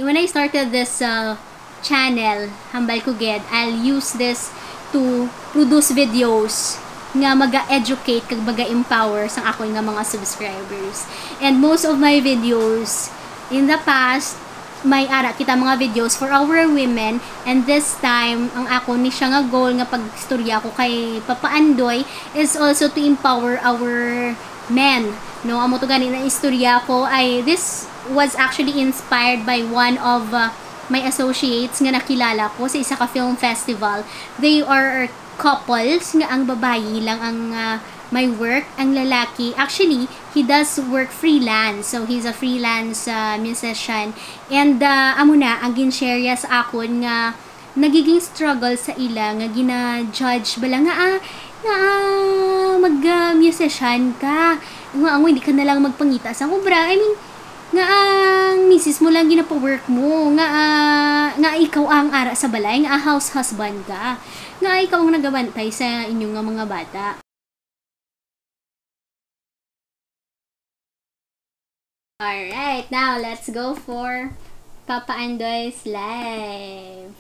When I started this channel, Hambal Kuged, I'll use this to produce videos nga maga-educate kag maga-empower sang ako nga mga subscribers. And most of my videos in the past, may ara kita mga videos for our women, and this time ang ako ni siya nga goal nga pagstorya ko kay Papa Andoy is also to empower our men. No, amo to gani na istorya ko ay this was actually inspired by one of my associates nga nakilala ko sa isa ka film festival. They are couples nga ang babayi lang ang may work, ang lalaki actually he does work freelance, so he's a freelance musician, and amo na ang ginshare sa akon nga nagiging struggle sa ila nga gina-judge bala nga mag-musician ka nga hindi ka na lang magpangita sa obra. I mean nga ang misis mo lang ginapawork mo, nga ikaw ang ara sa balay, nga house husband ka, nga ikaw ang nagabantay sa inyong mga bata. Alright, now let's go for Papa Andoy's live.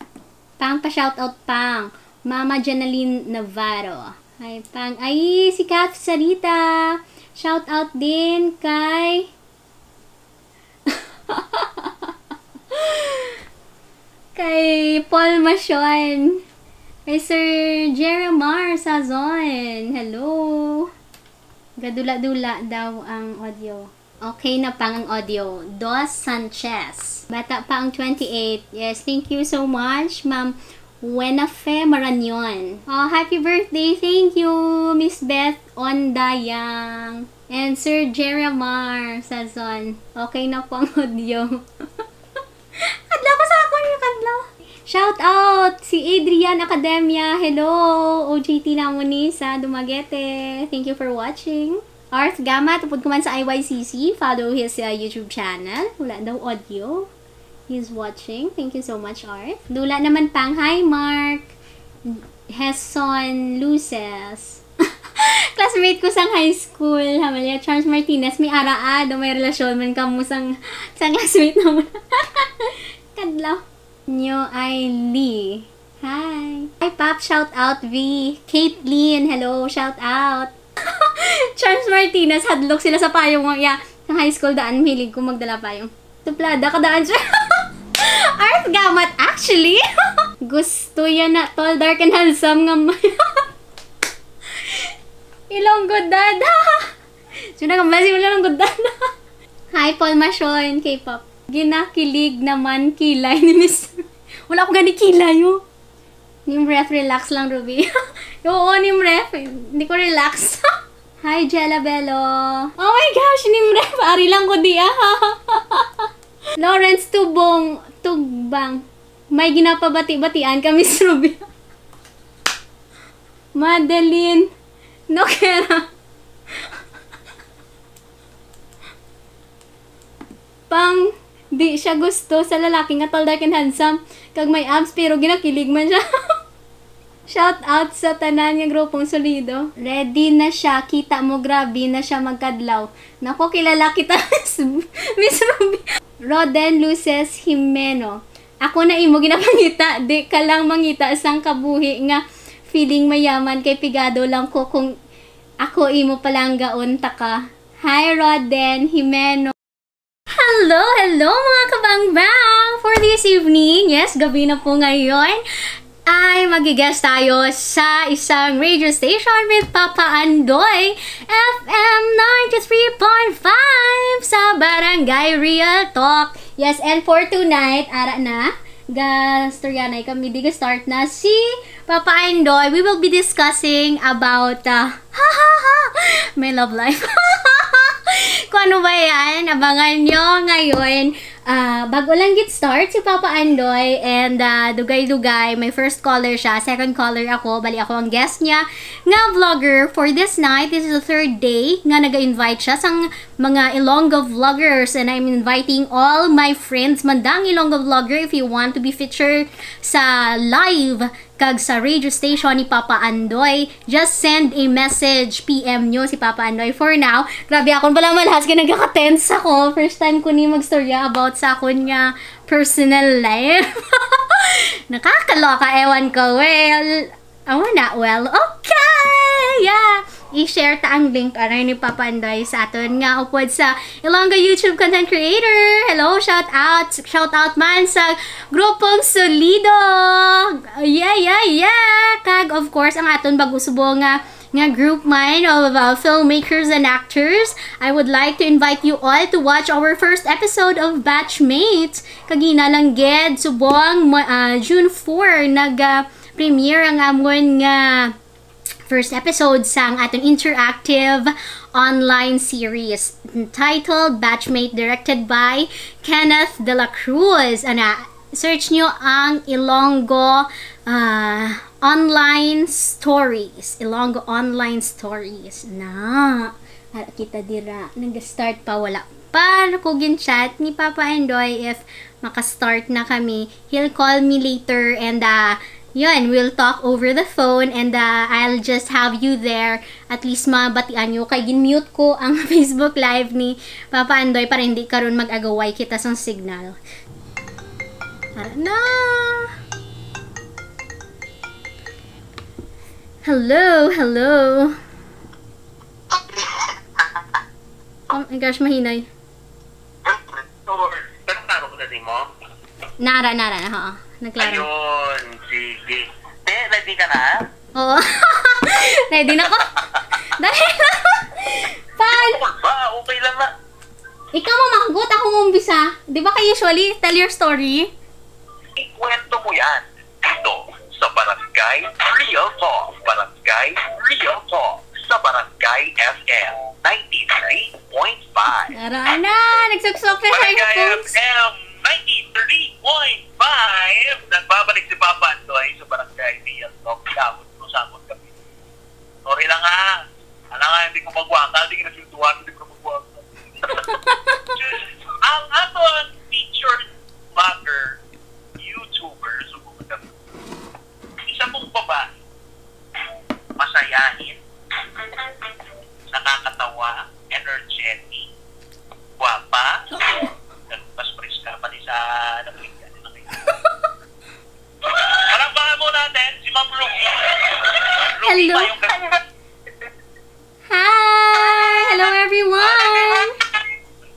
Pang pa-shoutout pang Mama Janaline Navarro. Hi pang, ay si Kat Sarita. Shoutout din kay kay Paul Machon. Kay Sir Jeremar Sazon. Hello. Gadula-dula daw ang audio. Okay na pang ang audio. Dos Sanchez. Bata pa ang 28. Yes, thank you so much, Ma'am Wenafe Maranyon. Oh, happy birthday. Thank you, Miss Beth Ondayang. And Sir Jeremar Sazon. Okay na po ang audio. Kadlaw ko sa ako yung kadlaw. Shout out si Adrian Academia. Hello, OJT namo ni sa Dumaguete. Thank you for watching. Arth Gama, tupod ko man sa IYCC. Follow his YouTube channel. Wala daw audio. He's watching. Thank you so much, Arth. Dula naman pang, hi Mark. Heson Luces. Classmate ko sang high school. Hamalia Charles Martinez. May araado. May relasyon man ka mo sang classmate naman. Kadlaw. Nyo ay Lee. Hi. Hi Pop, shout out V. Caitlyn, hello, shout out. Charles Martinez, hadlok sila sa payong mga sa high school daan, hilig ko magdala payong. Suplada ka daan siya. Arth Gamat, actually. Gusto yan na, tall, dark, and handsome nga Ilonggo dad. Sino ka ba si Ilonggo dad? Hi Paul Machon, K-pop. Ginakilig naman kilay ni Miss. Wala akong gani kilay yo. Nim ref, relax lang Ruby. Oo, nim ref. Hindi ko relax. Hi, Jella Bello. Oh my gosh, Nimref. Ari lang ko di Lawrence Tugbang. May ginapabati-batian ka, Miss Ruby. Madeline Noquera. Pang di siya gusto sa lalaki nga tall, dark, and handsome. Kag may abs, pero ginakilig man siya. Shout out sa tanan nga grupong solido. Ready na siya. Kita mo, grabe na siya magkadlaw. Nako, kilala kita, Miss Ruby. Roden Luces Jimeno. Ako na imo ginapangita. Di ka lang mangita sang kabuhi nga feeling mayaman kay pigado lang ko kung ako imo palang gaunta ka. Hi, Roden Jimeno. Hello, hello mga kabangbang! For this evening, yes, gabi na po ngayon, ay magigest tayo sa isang radio station with Papa Andoy, FM 93.5 sa Barangay Real Talk. Yes, and for tonight, ara na, gastoryanay kami, start na si Papa Andoy. We will be discussing about, my love life. Kung ano ba yan, abangan nyo ngayon. Bago lang get start si Papa Andoy, and dugay-dugay, may first caller siya, second caller ako, bali ako ang guest niya nga vlogger for this night. This is the third day nga naga-invite siya sang mga Ilonggo vloggers, and I'm inviting all my friends mandang Ilonggo vlogger if you want to be featured sa live kag sa radio station ni Papa Andoy, just send a message, PM nyo si Papa Andoy. For now, grabe akong pala malahas ka nagkaka-tense ako. First time ko ni magstorya about sa akon nga personal life. Nakakaloka, ewan ko. Well, okay! Yeah! I-share ta ang link aray ni Papa Andoy sa aton nga upod sa Ilonggo YouTube content creator. Hello, shout out man sa grupong Solido. Yeah. Kag of course ang aton bagusubo nga group man of filmmakers and actors. I would like to invite you all to watch our first episode of Batchmates. Kagina lang ged subong June 4 nag-premiere ang amon nga first episode sang atong interactive online series titled Batchmate, directed by Kenneth De La Cruz. Search nyo ang Ilonggo Online Stories. Ilonggo Online Stories. Kita dira. Nag-start pa, wala pa. Kugin chat ni Papa Andoy if makastart na kami. He'll call me later and yun, we'll talk over the phone and I'll just have you there. At least mabatian nyo. Kay ginmute ko ang Facebook Live ni Papa Andoy para hindi karon mag-agaway kita sa signal. Tara na! Hello! Oh my gosh, mahinay. Nagklaro ko na din mo? Nara, ha. Nagklaro. Ayun, sige. Ready ka na? Oo. Ready na ko. Dahil na. Paano? Ba, okay lang na. Ikaw mamagot, ako umbisa. Di ba kayo usually tell your story? Ikwento mo yan. Dito, sa Barangay Real Talk. Barangay Real Talk. Sa Barangay FM 93.5. Nara na. Nagsuksok na tayo, Barangay folks. FM 93.5. Nagbabalik si Papa Andoy sa Barangay Real Talk. Sabot kami. Sorry lang ha. Hindi ko magwakal. Hindi ko nasunduan. Hindi ko magwakal. Ang aton featured vlogger, YouTuber, isa mong babae, masayahin, nakakatawa, energetic, guwapa, mas preska pa din sa napigyan. Palakpakan mo natin si Ma'am Ruby. Hello. Hi! Hello everyone!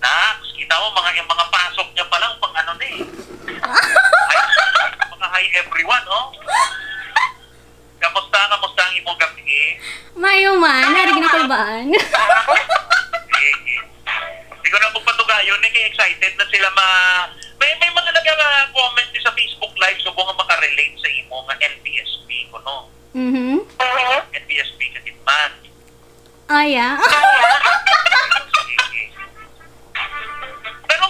Nax, kita mo mga pasok niya pa lang pang ano na eh. Mga hi everyone, oh. Kamusta ang imong gabi? Mayo man, narigin ako baan. Hindi ko na magpatugayon, excited na sila may mga nag-comment sa Facebook Live so nga makarelate sa imo nga LBSP ko, no? LBSP ka din man. Yeah. Pero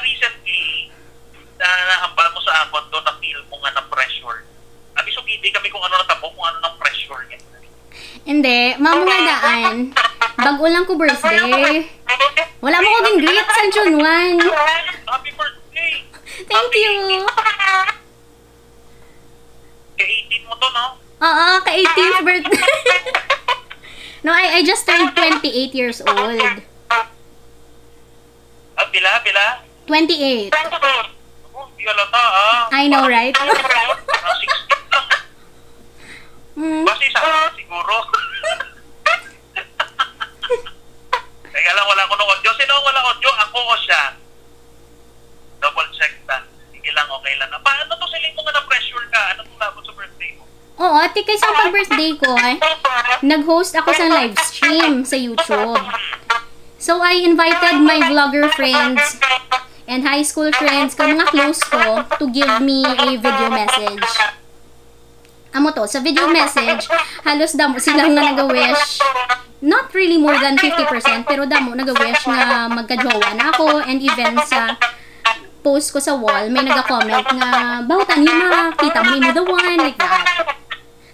recently, nahambal mo sa akon doon, na-feel mo nga na-pressure. Abi, so hindi kami kung ano natabo, kung ano ng pressure niya. Hindi, mamungadaan. Bago lang ko birthday. Wala mo ko din greet sa June 1. Happy birthday! Thank you. Ka-18 mo to, no? Oo, ka-18th birthday. No, I just turned 28 years old. Pila? 28. Oh, di alata, I know, right? Parang 16 lang. Basta isa siguro. Teka lang, wala ko ng audio. Sino ang wala audio? Ako o siya? Double check ta. Sige lang, okay lang. Paano to sila mo nga na-pressure ka? Ano itong labot sa birthday mo? Oo, ati kaysa pag-birthday ko, nag-host ako sa live stream sa YouTube. So, I invited my vlogger friends and high school friends, mga close ko, to give me a video message. Amo to, sa video message, halos damo silang nga nag-wish. Not really more than 50%, pero damo nag-wish na magka-jowa na ako, and even sa post ko sa wall, may nag-comment na, bawatan yun na, kita mo the one, like that.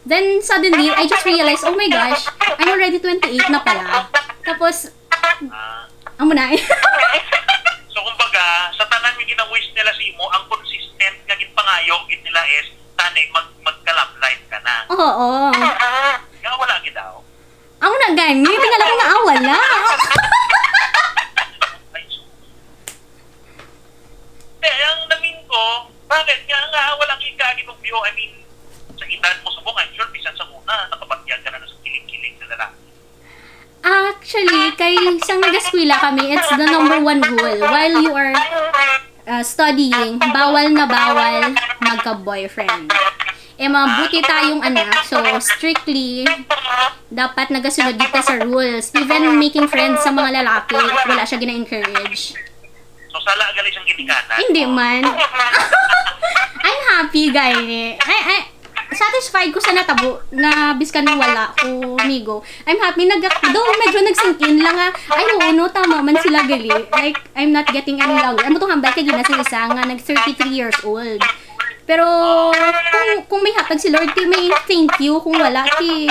Then, suddenly, I just realized, oh my gosh, I'm already 28 na pala. Tapos, amo na. So, kumbaga, sa tanan yung gina-wish nila si mo, ang consistent nga ginpangayo nila is, tani magka-love life ka na. Oo. Nga wala gid daw. Ako na gani, tingala ko nga wala. Ang namin ko, bakit nga walang kikagin ng view? I mean, sa edad mo subong, I'm sure bisan sa una, nakapagyag ka na sa kilig-kilig na lalaki. Actually, kay isang nag-eskwela kami, it's the number 1 rule. While you are studying, bawal na bawal magka-boyfriend. Mabuti tayong anak, so strictly, dapat nagasunod dito sa rules. Even making friends sa mga lalaki, wala siya gina-encourage. So, sala gali siyang ginikanan? Hindi man. I'm happy, guys. Satisfied ko sa natabo na biskan wala ko migo. I'm happy though medyo nagsingkin lang ay oo no tama man sila gali. Like I'm not getting any younger. Amo tong hambay kay ginasang isa nga nag 33 years old. Pero kung may hatag si Lord ti may thank you, kung wala ti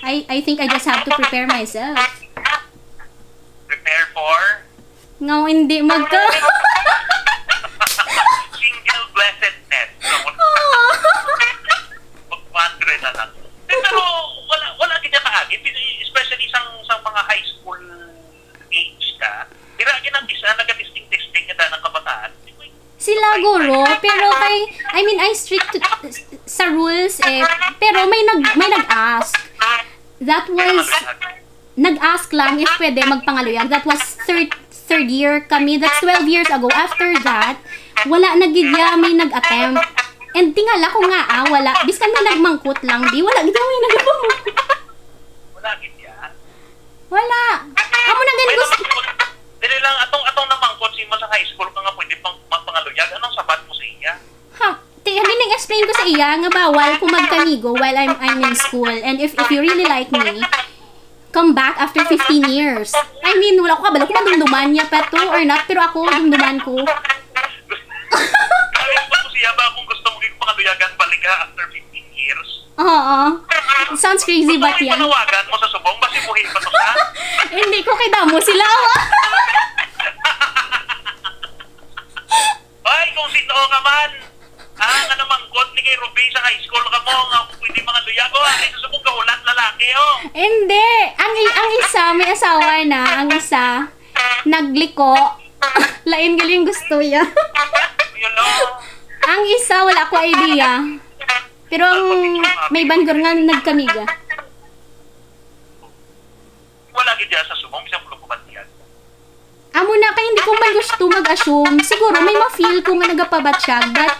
I think I just have to prepare myself. Prepare for Ngaw hindi magka single blessedness. Magpandre na lang. Pero wala gina kaagi, especially sa mga high school age ka. Dira ginang isa naga-testing ka ng kabataan. Sila guro, pero I strict sa rules pero may nag-ask. That was nag-ask lang if pwede magpangaluyag. That was third year kami. That's 12 years ago. After that, wala nagidya, may nag-attempt. And tingala ko nga wala. Biskan may nagmangkot lang, di. Wala gidya may nagmangkot. Wala gidya? Wala. Amo na ganun gusto. Dili lang, atong namangkot si mo sa high school ka nga pwede pang magpangaluyag. Anong sabat mo sa iya? Hindi explain ko sa iya nga bawal kung magkamigo while I'm in school. And if you really like me, come back after 15 years. I mean, wala ko kabalo kung dumduman niya pa to or not, pero ako, dumduman ko. Kaya mo siya ba kung gusto mo pangaluyagan balik ka after 15 years? Oo. Sounds crazy, but yan. Panawagan mo sa subong, basibuhin pa to sa? Hindi ko kidamo sila. Ay, kung sino ka man. Nga namang god ni kay Ruby sa high school ka mo, nga pwede mga luyago, ay sa subong kahulat lalaki, Hindi. Ang isa, may asawa na. Ang isa, nagliko. Lain galing gusto niya. Ang isa, wala ko idea. Pero ang may bangor nga nagkamiga. Wala gid sa subong, bisang pulo ko bantiyan. Amo na kay hindi ko man gusto mag-assume. Siguro may ma-feel ko nga nagapabatsyag, but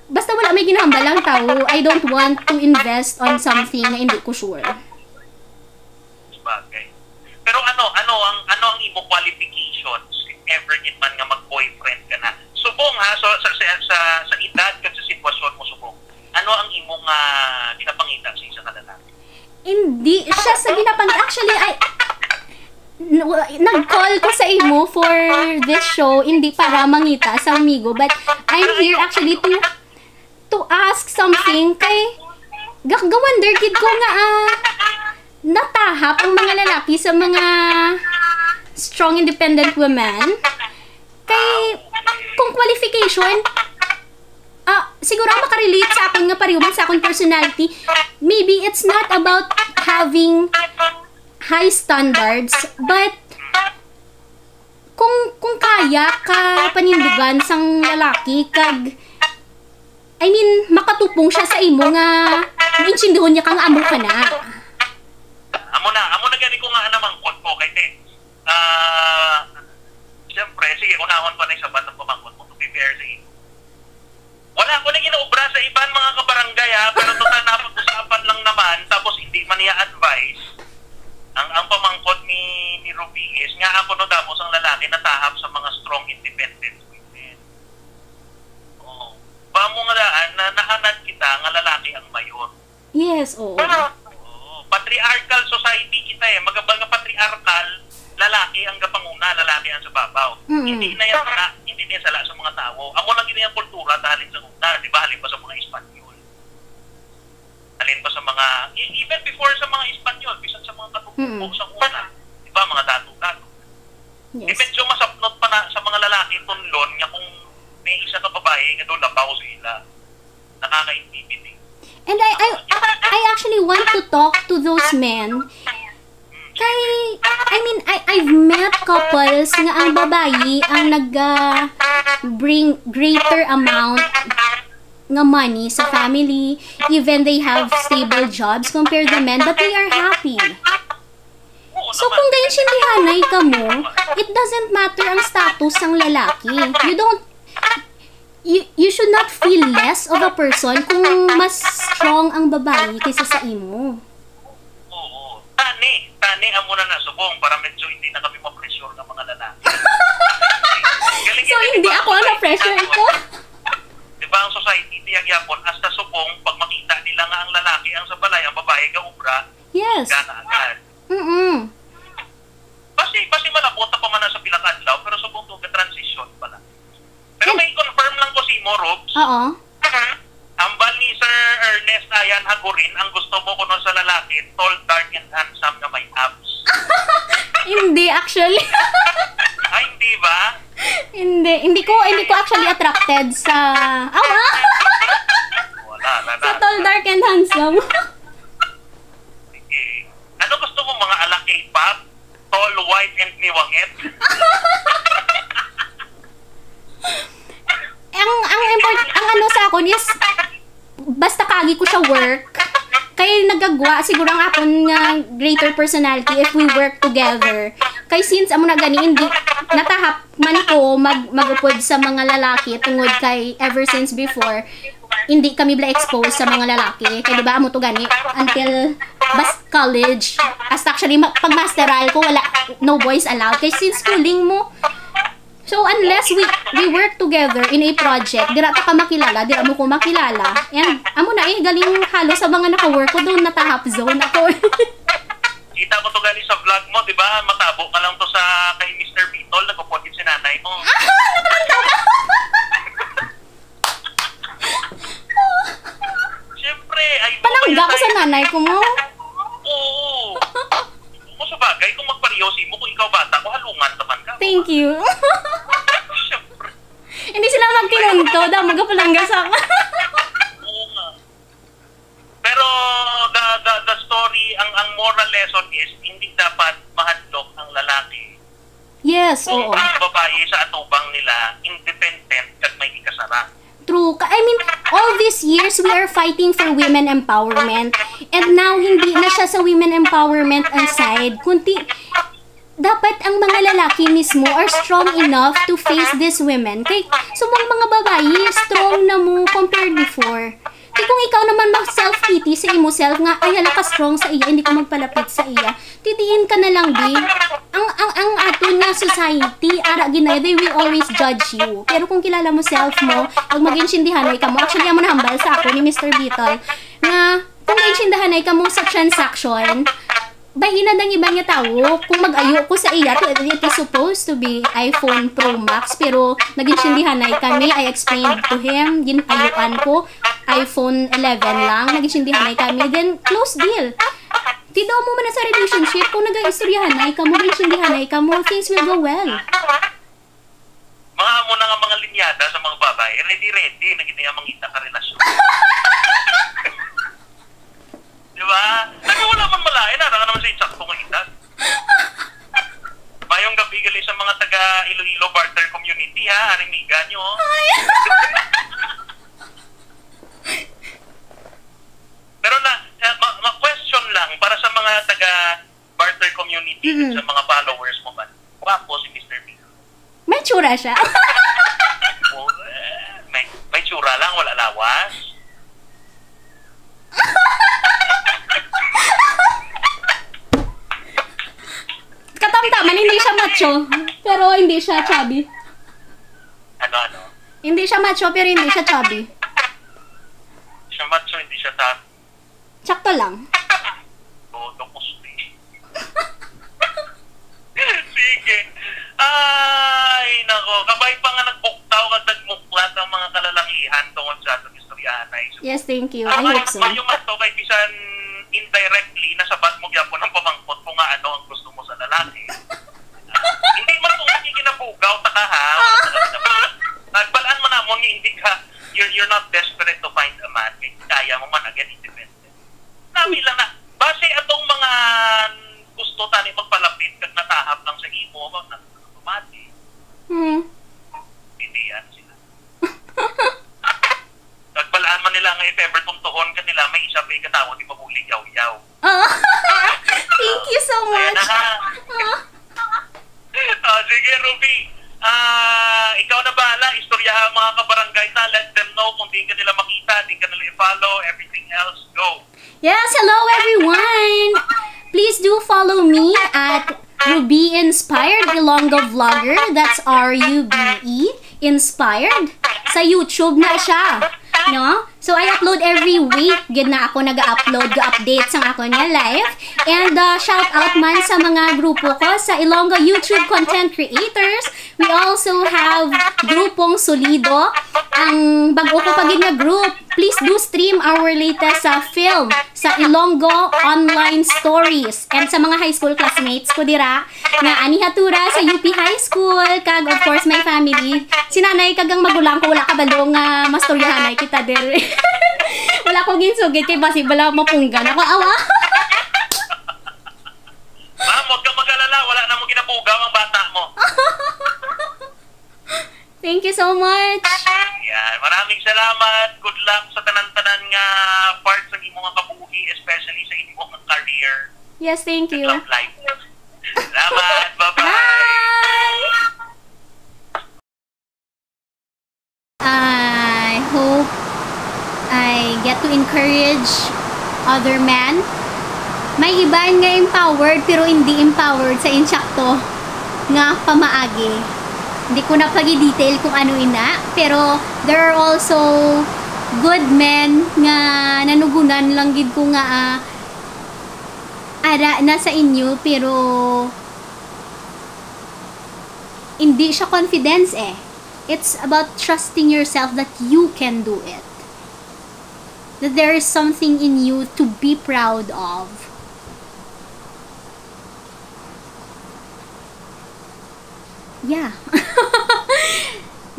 basta wala may ginahambal lang tao. I don't want to invest on something na hindi ko sure. Bagay. Pero ano ang imo qualifications if ever gid man nga mag-boyfriend ka na? Subong ha, so sa edad kat sa sitwasyon mo subong. Ano ang imong ginapangita sa isa ka lalaki? Hindi siya sa actually nag-call ko sa imo for this show, hindi para mangita sa amigo, but I'm here actually to ask something kay gawonder gid ko nga natahap ang mga lalaki sa mga strong independent women kay kung qualification siguro ang makarelate sa akin nga pariuman sa akong personality, maybe it's not about having high standards, but kung kaya ka panindigan sang lalaki kag I mean makatupong siya sa imo nga maintindihan niya kang amo ka na. Amo na gani ko nga namang kot ko kay te. Siyempre sige unahon pa na sa batang pamangkot mo to prepare sa imo. Wala ko nang inaobra sa iban mga kabarangay pero total napag-usapan lang naman tapos hindi man niya advice. Ang pamangkot ni Ruby is nga ako no damos ang lalaki natahap sa mga strong independent women. Ba mo nga daan na nahanad kita nga lalaki ang mayor. Yes, oo. Patriarchal society kita magabal nga patriarchal, lalaki ang kapanguna, lalaki ang sa babaw. Hindi niya sala sa mga tao. Amo lang gina yung kultura dahil sa una, di ba? Halin pa sa mga Espanyol. Halin pa sa mga, even before sa mga Espanyol, bisan sa mga katutubo sa una, di ba? Mga dato-dato. Yes. Medyo masapnot pa na sa mga lalaki tunlon nga kung may isa ka babae nga doon labaw sila. nakaka-intimidate. And I actually want to talk to those men. I've met couples nga ang babae ang bring greater amount nga money sa family, even they have stable jobs compared to men, but they are happy. So kung ganyan sindihanay ka mo, it doesn't matter ang status ng lalaki. You should not feel less of a person kung mas strong ang babae kaysa sa imo. Oo. Tani ang muna na subong para medyo hindi na kami ma-pressure ng mga lalaki. So hindi ako ang na-pressure ito? Diba ang society tiyag yapon, hasta subong, pag makita nila nga ang lalaki ang sa balay, ang babae ka ubra, yes. gana agad. Basi malabot pa man sa pilakadlaw, pero subong to transition pala. Pero may confirm lang ko si Morobs. Oo. Ang bal ni Sir Ernest Ayan Hagurin, ang gusto mo ko nun sa lalaki, tall, dark, and handsome na may abs. Hindi actually. Ay, hindi ba? Hindi ko actually attracted sa Wala. sa tall, dark, and handsome. Sige. Ano gusto mo mga ala K-pop? Tall, white, and niwangit? ang ano sa akon is basta kagi ko sa work kay nagagwa siguro ang akon nga greater personality if we work together. Kay since amo na gani hindi natahap man ko magupod sa mga lalaki tungod kay ever since before hindi kami bla exposed sa mga lalaki. Kay diba amo to gani until college. As actually pag masteral ko wala no boys allowed kay since schooling mo. So, unless we work together in a project, dira ta ka makilala, dira mo ko makilala. And, amo na galing halos sa mga naka-work ko doon natahap zone ako. Kita ko to galing sa vlog mo, di ba? Matabo ka lang to sa kay Mr. Beetle, nagpo-pocket si nanay mo. Siyempre, ay mo. Panangga ko sa nanay ko mo. Oo. Kung sa bagay, kung magparyosi mo, kung ikaw bata ko, halungan naman ka. Thank you. Siyempre. Hindi sila magkinunto, damaga palangga sa akin. Oo nga. Pero the story, ang moral lesson is, hindi dapat mahadlok ang lalaki. Yes, kung oo. ang babae sa atubang nila, independent at may ikasara. True. All these years, we are fighting for women empowerment. And now, hindi na siya sa women empowerment ang side. Kunti, dapat ang mga lalaki mismo are strong enough to face these women. Kay, subong mga babae, strong na mo compared before. Kaya kung ikaw naman mag-self-pity sa imo self nga, ay hala ka strong sa iya, hindi ko magpalapit sa iya, tidiin ka na lang, di. Ang aton nga society, ara ginay, they will always judge you. Pero kung kilala mo self mo, pag mag-insindihanay ka mo, actually, amo nahambal sa ako ni Mr. Beetle, nga, kung mag-insindihanay ka mo sa transaction, bahin na ng ibang nga tao, kung mag-ayo ko sa iya, it is supposed to be iPhone Pro Max, pero nag-insindihanay kami, I explained to him, ginayuan ko, iPhone 11 lang, nag-insindihanay kami, then close deal. Tidaw mo man na sa relationship, kung nag-istoryahanay ka mo, nag-insindihanay ka mo, things will go well. Mga mo na nga mga linyada sa mga babae, ready, naging mangita ka relasyon. Diba? Sabi wala man malain, nara ka naman sa insakto ng edad. Mayong gabi gali sa mga taga Iloilo Barter Community ha, arimiga nyo. Pero ma-question lang, para sa mga taga Barter Community, sa mga followers mo ba, wapo si Mr. B. May tsura siya. May tsura lang, wala lawas. Katamtaman, hindi siya macho, pero hindi siya chubby. Ano? Hindi siya macho, pero hindi siya chubby. Siya macho, hindi siya tabi. Sakto lang. Todo musti. Sige. Ay, nako. Kabay pa nga nagbuktaw at nagmuklat ang mga kalalakihan tungkol sa atong istoryahanay. Yes, thank you. I hope so. Yung mato kay bisan indirectly nasabat mo gyapon ng pamangkot kung nga ano ang gusto mo sa lalaki. Hindi man kung hindi kinabugaw ta ka ha. Nagbalaan mo na mo hindi ka you're not desperate to find a man. bumati. Hindi yan sila. Nagbalaan man nila nga if ever tuntuhon ka nila, may isa pa yung katawa, di mahuli, yaw-yaw. Thank you so much. Ayan na. Sige, Ruby. Ikaw na bahala, istoryahan mga kabarangay na, let them know kung di ka nila makita, di ka nila i-follow, everything else, go. Yes, hello everyone! Please do follow me at Ruby Inspired Ilonggo Vlogger. That's R-U-B-E Inspired. Sa YouTube na siya. No? So, I upload every week. Gid na ako nag-upload, ga-update sa ako niya live. And shout out man sa mga grupo ko sa Ilonggo YouTube Content Creators. We also have grupong Solido. Ang bago ko pagin nga group, please do stream our latest film sa Ilonggo Online Stories. And sa mga high school classmates ko dira, na anihatura sa UP High School, kag of course my family. Sinanay kagang magulang ko, wala ka balong mastoryahanay kita diri. Wala ko ginsugid kay basi bala mapunggan ako awa. Ma'am, huwag kang mag-alala, wala na mo ginapugaw ang bata mo. Thank you so much. Yan, maraming salamat. Good luck sa tanan-tanan nga parts ng imong kabuhi, especially sa imong career. Yes, thank you. Love life. Salamat. Bye-bye. Bye. I hope I get to encourage other men. May iban nga empowered pero hindi empowered sa insakto nga pamaagi. Hindi ko na pag-detail kung ano ina, pero there are also good men nga nanugunan lang gid ko nga ara na sa inyo pero hindi siya confidence eh. It's about trusting yourself that you can do it. That there is something in you to be proud of. Yeah.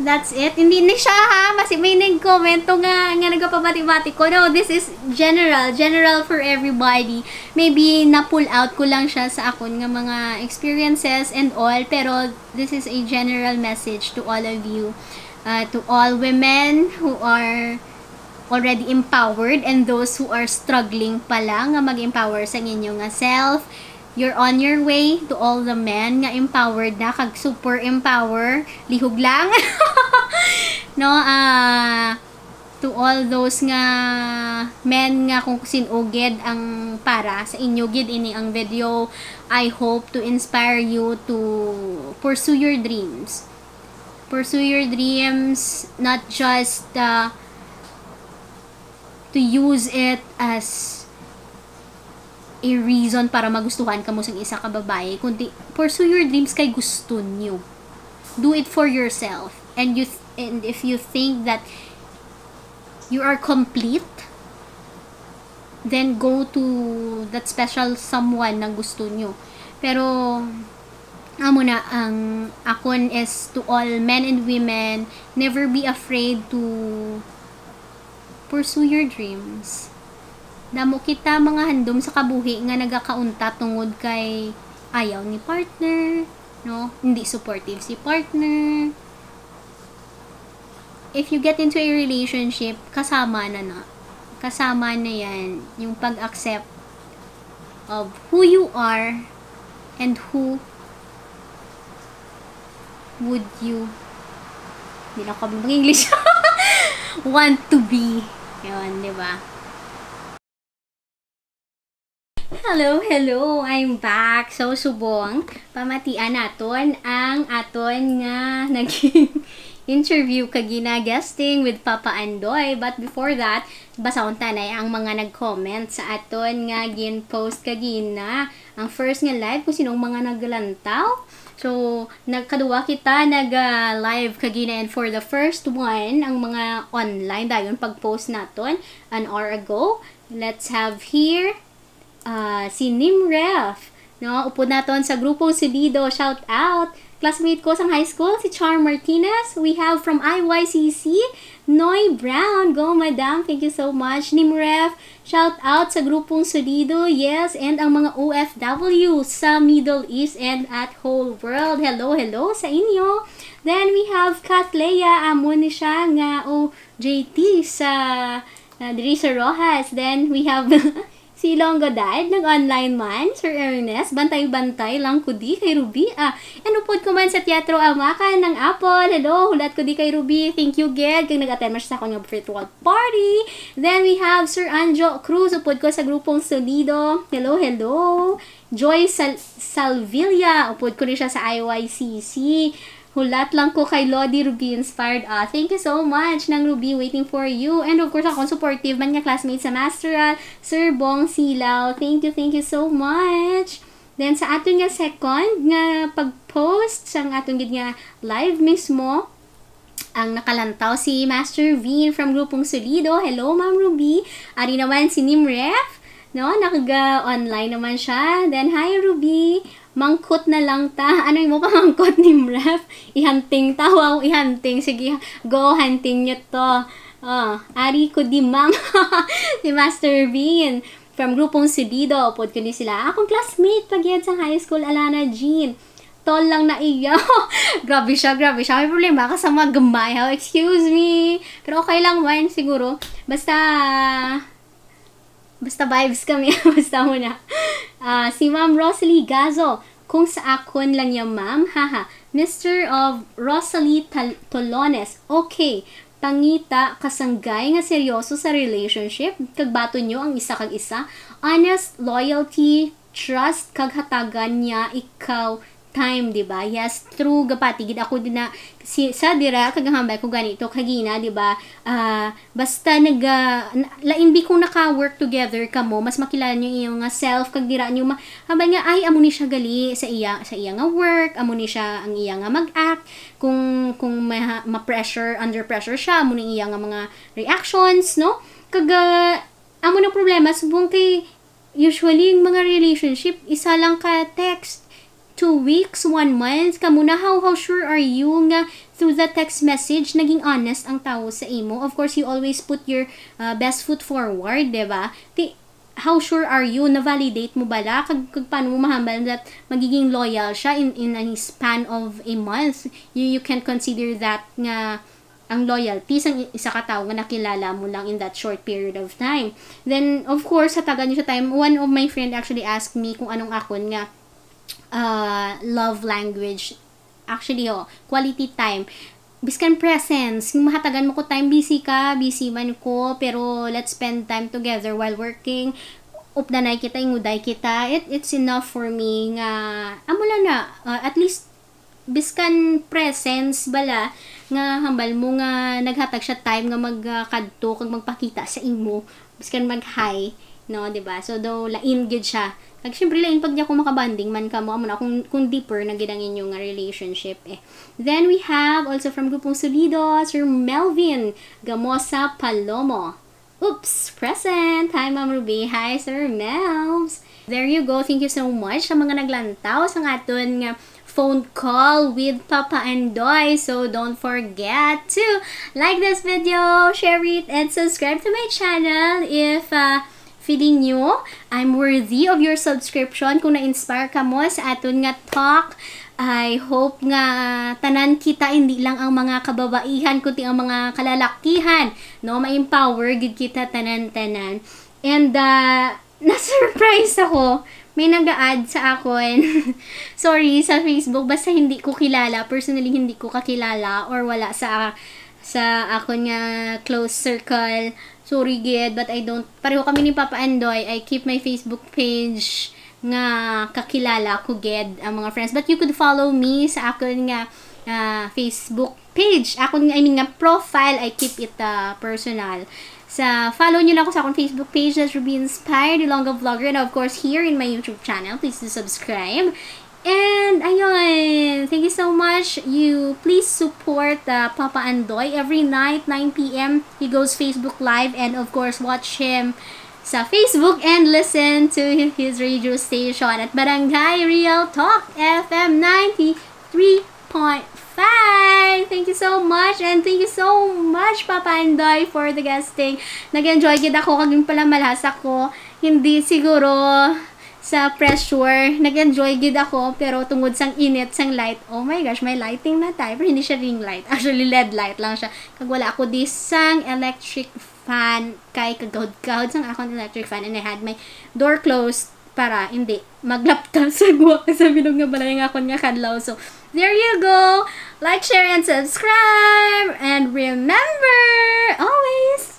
That's it. Hindi na siya ha. Kasi may nag-commento nga nagpapabati-bati ko. No, this is general for everybody. Maybe na-pull out ko lang siya sa akon nga mga experiences and all. Pero this is a general message to all of you. To all women who are already empowered and those who are struggling pa lang nga mag-empower sa inyo nga self. You're on your way. To all the men nga empowered na, kag super empower, lihog lang. No, to all those nga men nga kung sinugid ang para sa inyo gid ini ang video, I hope to inspire you to pursue your dreams. Pursue your dreams, not just to use it as a reason para magustuhan ka mo sa isa ka babae, kundi pursue your dreams kay gusto niyo. Do it for yourself. And if you think that you are complete, then go to that special someone na gusto niyo. Pero amo na ang akon is to all men and women, never be afraid to pursue your dreams. Damo kita mga handom sa kabuhi nga nagakaunta tungod kay ayaw ni partner, no? Hindi supportive si partner. If you get into a relationship, kasama na. Kasama na yan yung pag-accept of who you are and who would you, hindi na ako mag-English, want to be. Yun, di ba? Hello, I'm back. So, subong, pamatian naton ang aton nga naging interview kagina guesting with Papa Andoy. But before that, basahon tanay ang mga nag-comment sa aton nga gin-post kagina. Ang first nga live kung sinong mga naglantaw. So, nagkaduwa kita nag-live kagina, and for the first one, ang mga online dayon pag-post naton an hour ago. Let's have here si Nimref No, upod naton sa grupong Solido. Shout out. Classmate ko sa high school, si Char Martinez. We have from IYCC, Noy Brown. Go, madam. Thank you so much. Nimref, shout out sa grupong Solido. Yes, and ang mga OFW sa Middle East and at whole world. Hello, hello sa inyo. Then we have Kathleya. Amon ni siya nga OJT sa diri sa Rojas. Then we have si Longo Dad, nag-online man, Sir Ernest, bantay-bantay lang ko di kay Ruby. And upod ko man sa Teatro Amakan ng Apple. Hello, hulat ko di kay Ruby. Thank you, Ged, kung nag-attend mo siya sa akong virtual party. Then we have Sir Anjo Cruz, upod ko sa grupong Solido. Hello, hello. Joy Salvilla, upod ko rin siya sa IYCC. Hulat lang ko kay Lodi Ruby Inspired. Thank you so much ng Ruby, waiting for you. And of course, akong supportive man nga classmates sa Masteral, Sir Bong Silaw. Thank you so much. Then sa aton nga second nga pag-post sa aton gid nga live mismo, ang nakalantaw si Master Vin from grupong Solido. Hello, Ma'am Ruby. Ari naman si Nimref. No, nakaga-online naman siya. Then, hi Ruby. Mangkot na lang ta. Ano yung mo pa mangkot ni Mref? Ihanting ta. Wow, ihanting. Sige, go, hunting nyo to. Ari ko di mang. Si Master Bean. From grupong Solido. Upod ko ni sila. Akong classmate pag yan sa high school, Alana Jean. Tol lang na iyo. Grabe siya. May problema ka sa mga gamay. Excuse me. Pero okay lang man siguro. Basta vibes kami. Basta muna. Si Ma'am Rosalie Gazo. Kung sa akon lang yan, ma'am. Haha. Mr. of Rosalie Tolones. Okay. Pangita, kasanggay nga seryoso sa relationship. Kagbato nyo ang isa kag isa. Honest, loyalty, trust, kaghatagan niya, ikaw, time, diba? Yes, true, gapati. Gid ako din na, sa dira, kagahambay ko ganito, kagina, diba? Basta lain bi kung naka-work together ka mo, mas makilala nyo iyong nga self, kag dira nyo, hambay nga, ay, amo ni siya gali sa iya nga work, amo ni siya ang iya nga mag-act, kung ma-pressure, under pressure siya, amo ni iya nga mga reactions, no? Amo na problema, subong kay, usually, yung mga relationship, isa lang ka text, 2 weeks, 1 month, kamuna, how sure are you nga through the text message, naging honest ang tao sa imo? Of course, you always put your best foot forward, diba? How sure are you? Na-validate mo bala? Kag paano mo mahambal that magiging loyal siya in a span of a month? You can consider that nga ang loyalty sa isa ka tao nga nakilala mo lang in that short period of time. Then, of course, sa taga niyo sa time, one of my friend actually asked me kung anong akon nga love language. Actually, quality time. Biskan presence. Yung mahatagan mo ko time, busy man ko, pero let's spend time together while working. Updanay kita, inguday kita. It's enough for me nga, amula na, at least, biskan presence bala, nga hambal mo nga naghatag siya time nga magkadto kag magpakita sa imo. Biskan mag-hi, no, diba? So, though, lain gid siya. Kag syempre lain pag di ako makabanding man ka mo na kung deeper na gidang inyong relationship eh. Then we have also from grupong Solido, Sir Melvin Gamosa Palomo. Oops, present. Hi Ma'am Ruby. Hi Sir Melvs. There you go. Thank you so much sa mga naglantaw sa aton nga phone call with Papa and Doy. So don't forget to like this video, share it, and subscribe to my channel if feeling nyo I'm worthy of your subscription. Kung na-inspire ka mo sa aton nga talk, I hope nga tanan kita, hindi lang ang mga kababaihan, kundi ang mga kalalakihan, no? Ma-empower gid kita tanan-tanan. And na-surprise ako, may nag-a-add sa akon. Sorry, sa Facebook, basta hindi ko kilala, personally hindi ko kakilala or wala sa akon nga close circle. Sorry, Gid, but I don't, pareho kami ni Papa Andoy, I keep my Facebook page nga kakilala ko, Gid, ang mga friends. But you could follow me sa akon nga Facebook page. Akon nga, nga profile, I keep it personal. Follow nyo lang ako sa akong Facebook page, that's Ruby Inspired, Ilongga Vlogger, and of course, here in my YouTube channel, please do subscribe. And, ayun, thank you so much. You please support Papa Andoy. Every night, 9 p.m., he goes Facebook Live. And, of course, watch him sa Facebook and listen to his radio station at Barangay Real Talk FM 93.5. Thank you so much and thank you so much Papa Andoy for the guesting. Nag-enjoy gid ako kaging pala malasa ko. Hindi siguro sa pressure, nag-enjoy gid ako pero tungod sang init sang light. Oh my gosh, may lighting na tayo pero hindi siya ring light. Actually LED light lang siya. Kag wala ako di sang electric fan kay kagahod-gahod sang akong electric fan and I had my door closed para hindi maglaptap sa guwa sa bilog nga balay nga akon nga kadlaw. So there you go. Like, share, and subscribe. And remember, always